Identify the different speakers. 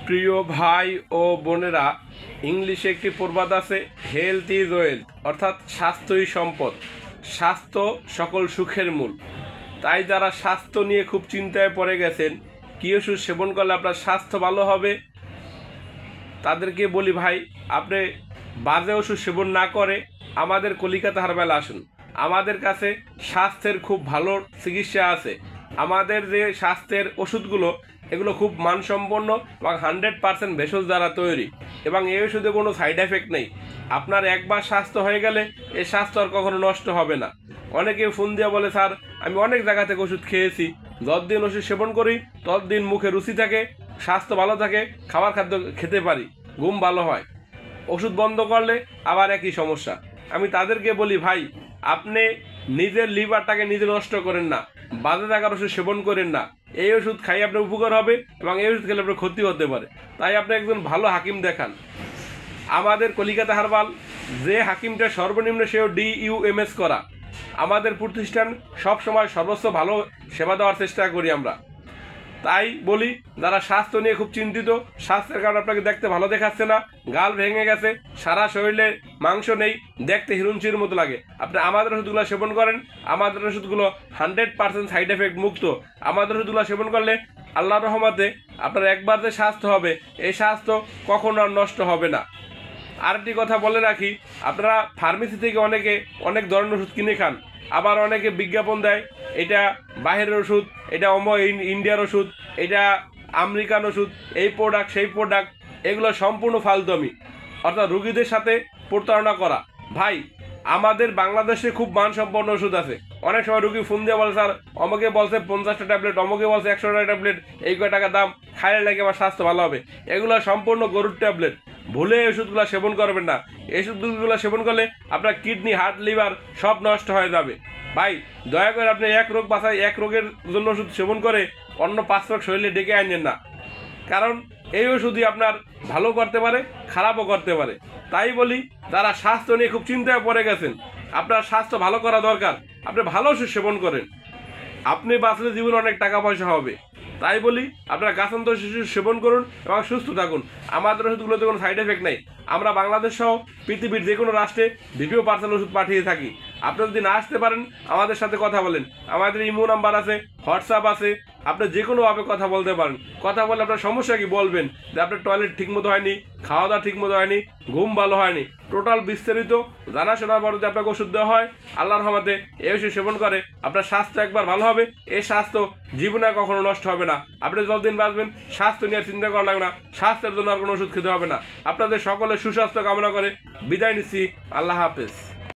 Speaker 1: প্রিয় ভাই ও বোনেরা, ইংলিশে একটি প্রবাদ আছে, হেলথ ইজ ওয়েলথ, অর্থাৎ স্বাস্থ্যই সম্পদ, স্বাস্থ্য সকল সুখের মূল। তাই যারা স্বাস্থ্য নিয়ে খুব চিন্তায় পড়ে গেছেন, কী ওষুধ সেবন করলে আপনার স্বাস্থ্য ভালো হবে, তাদেরকে বলি ভাই, আপনি বাজে ওষুধ সেবন না করে আমাদের কলিকাতা হারবাল আসুন। আমাদের কাছে স্বাস্থ্যের খুব ভালো চিকিৎসা আছে। আমাদের যে স্বাস্থ্যের ওষুধগুলো, এগুলো খুব মানসম্পন্ন এবং 100% ভেষজ দ্বারা তৈরি, এবং এই ওষুধে কোনো সাইড এফেক্ট নেই। আপনার একবার স্বাস্থ্য হয়ে গেলে এই স্বাস্থ্য আর কখনো নষ্ট হবে না। অনেকে ফোন দিয়ে বলে, স্যার আমি অনেক জায়গা থেকে ওষুধ খেয়েছি, যতদিন ওষুধ সেবন করি ততদিন মুখে রুচি থাকে, স্বাস্থ্য ভালো থাকে, খাবার খাদ্য খেতে পারি, ঘুম ভালো হয়। ওষুধ বন্ধ করলে আবার একই সমস্যা। আমি তাদেরকে বলি, ভাই আপনি নিজের লিভারটাকে নিজে নষ্ট করেন না, বাজে জায়গার ওষুধ সেবন করেন না। এই ওষুধ খাই আপনার উপকার হবে এবং এই ওষুধ খেলে আপনার ক্ষতি হতে পারে। তাই আপনি একজন ভালো হাকিম দেখান। আমাদের কলিকাতা হারবাল যে হাকিমটা সর্বনিম্ন সেও DUMS করা। আমাদের প্রতিষ্ঠান সবসময় সর্বোচ্চ ভালো সেবা দেওয়ার চেষ্টা করি আমরা। তাই বলি, যারা স্বাস্থ্য নিয়ে খুব চিন্তিত, স্বাস্থ্যের কারণে আপনাকে দেখতে ভালো দেখাচ্ছে না, গাল ভেঙে গেছে, সারা শরীরে মাংস নেই, দেখতে হিরুঞ্চির মতো লাগে, আপনি আমাদের ওষুধগুলো সেবন করেন। আমাদের ওষুধগুলো 100% সাইড এফেক্ট মুক্ত। আমাদের ওষুধগুলো সেবন করলে আল্লাহর রহমতে আপনার একবার যে স্বাস্থ্য হবে, এই স্বাস্থ্য কখনো আর নষ্ট হবে না। আরেকটি কথা বলে রাখি, আপনারা ফার্মেসি থেকে অনেক ধরনের ওষুধ কিনে খান, আবার অনেকে বিজ্ঞাপন দেয় এটা বাইরের ওষুধ, এটা ইন্ডিয়ার ওষুধ, এটা আমেরিকান ওষুধ, এই প্রোডাক্ট সেই প্রোডাক্ট, এগুলো সম্পূর্ণ ফালতুমি, অর্থাৎ রুগীদের সাথে প্রতারণা করা। ভাই আমাদের বাংলাদেশে খুব মানসম্পন্ন ওষুধ আছে। অনেক সময় রুগী ফোন দিয়ে বলে, স্যার অমুকে বলছে 50টা ট্যাবলেট, অমুকে বলছে 100টা ট্যাবলেট, এই কয় টাকা দাম, খাইলে নাকি আমার স্বাস্থ্য ভালো হবে। এগুলো সম্পূর্ণ গরুর ট্যাবলেট। ভুলে এই ওষুধগুলো সেবন করবেন না। এই ওষুধগুলো সেবন করলে আপনার কিডনি, হার্ট, লিভার সব নষ্ট হয়ে যাবে। ভাই দয়া করে আপনি এক রোগ বাঁচায় এক রোগের জন্য ওষুধ সেবন করে অন্য 5 রোগ শরীরে ডেকে আনেন না, কারণ এই ওষুধই আপনার ভালো করতে পারে, খারাপও করতে পারে। তাই বলি, যারা স্বাস্থ্য নিয়ে খুব চিন্তায় পড়ে গেছেন, আপনার স্বাস্থ্য ভালো করা দরকার, আপনি ভালো ওষুধ সেবন করেন, আপনি বাঁচলে জীবনে অনেক টাকা পয়সা হবে। তাই বলি, আপনারা গাছান্তর শিশু সেবন করুন এবং সুস্থ থাকুন। আমাদের ওষুধগুলোতে কোনো সাইড এফেক্ট নেই। আমরা বাংলাদেশ সহ পৃথিবীর যে কোনো রাষ্ট্রে ভিডিও পার্সেল ওষুধ পাঠিয়ে থাকি। আপনি যদি না আসতে পারেন, আমাদের সাথে কথা বলেন। আমাদের ইমো নাম্বার আছে, হোয়াটসঅ্যাপ আছে, আপনি যে কোনোভাবে কথা বলতে পারেন। কথা বলে আপনার সমস্যা কি বলবেন, যে আপনার টয়লেট ঠিকমতো হয়নি, খাওয়া দাওয়া ঠিকমতো হয়নি, ঘুম ভালো হয়নি, টোটাল বিস্তারিত জানাশোনার পর যদি আপনাকে ওষুধ দেওয়া হয়, আল্লাহর রহমতে এই ওষুধ সেবন করে আপনার স্বাস্থ্য একবার ভালো হবে। এই স্বাস্থ্য জীবনে কখনো নষ্ট হবে না। আপনি যতদিন বাঁচবেন স্বাস্থ্য নিয়ে চিন্তা করা লাগবে না, স্বাস্থ্যের জন্য আর কোনো ওষুধ খেতে হবে না। আপনাদের সকলের সুস্বাস্থ্য কামনা করে বিদায় নিচ্ছি। আল্লাহ হাফেজ।